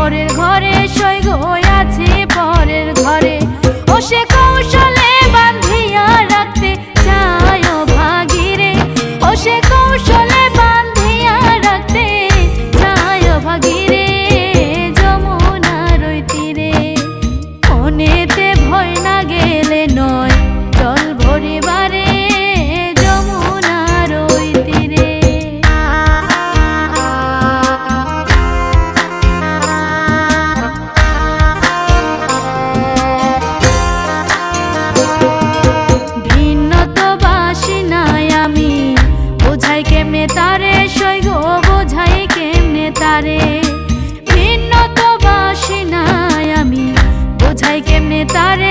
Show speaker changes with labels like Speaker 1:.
Speaker 1: পরের ঘরে সৈগ আছে পরের ঘরে, ও সে কৌশলে বান্ধিয়া রাখতে চায় ভাগিরে, ও সে কৌশলে বান্ধিয়া রাখতে চায় ভাগিরে। যমুনার ওই তীরে মনেতে ভয় না গেলে নয় জল ভরিবারে, যমুনার ওই তীরে। ভিন্ন তো বাসি নাই আমি, বোঝাই কেমনে তারে সৈগ বোঝাই কেমনে তারে। ভিন্ন তো বাসি নাই আমি, বোঝাই কেমনে তারে